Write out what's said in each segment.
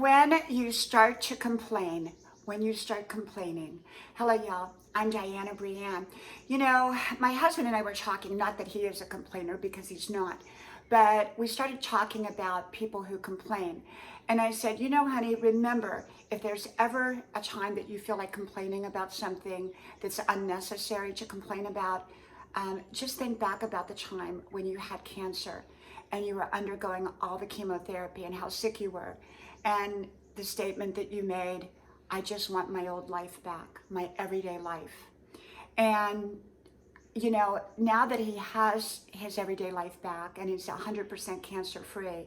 When you start to complain, when you start complaining. Hello, y'all. I'm Diana Brienne. You know, my husband and I were talking, not that he is a complainer because he's not, but we started talking about people who complain. And I said, you know, honey, remember, if there's ever a time that you feel like complaining about something that's unnecessary to complain about, just think back about the time when you had cancer and you were undergoing all the chemotherapy and how sick you were. And the statement that you made, I just want my old life back, my everyday life. And, you know, now that he has his everyday life back and he's 100% cancer free,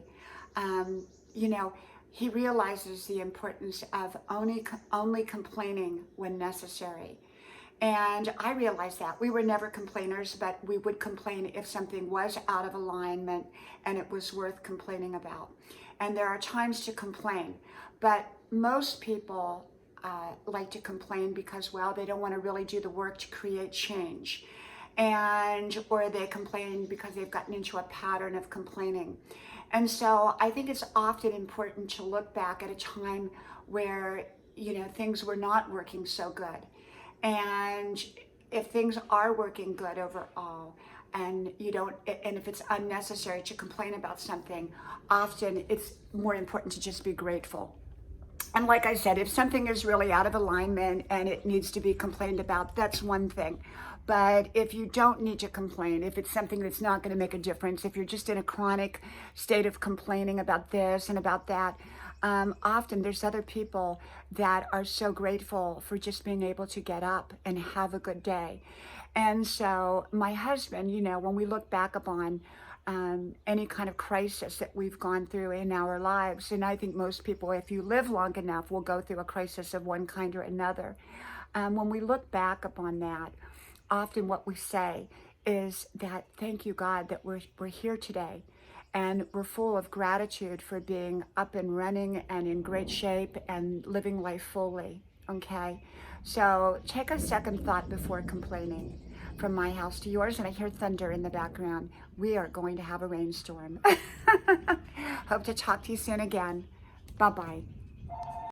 you know, he realizes the importance of only complaining when necessary. And I realized that we were never complainers, but we would complain if something was out of alignment and it was worth complaining about. And there are times to complain, but most people like to complain because, well, they don't want to really do the work to create change. Or they complain because they've gotten into a pattern of complaining. And so I think it's often important to look back at a time where, you know, things were not working so good. And if things are working good overall, and if it's unnecessary to complain about something, often it's more important to just be grateful. And like I said, if something is really out of alignment and it needs to be complained about, that's one thing. But if you don't need to complain, if it's something that's not going to make a difference, if you're just in a chronic state of complaining about this and about that, often there's other people that are so grateful for just being able to get up and have a good day. And so my husband, you know, when we look back upon any kind of crisis that we've gone through in our lives, and I think most people, if you live long enough, will go through a crisis of one kind or another. When we look back upon that, often what we say is that thank you, God, that we're here today. And we're full of gratitude for being up and running and in great shape and living life fully, okay? So take a second thought before complaining. From my house to yours, and I hear thunder in the background. We are going to have a rainstorm. Hope to talk to you soon again. Bye-bye.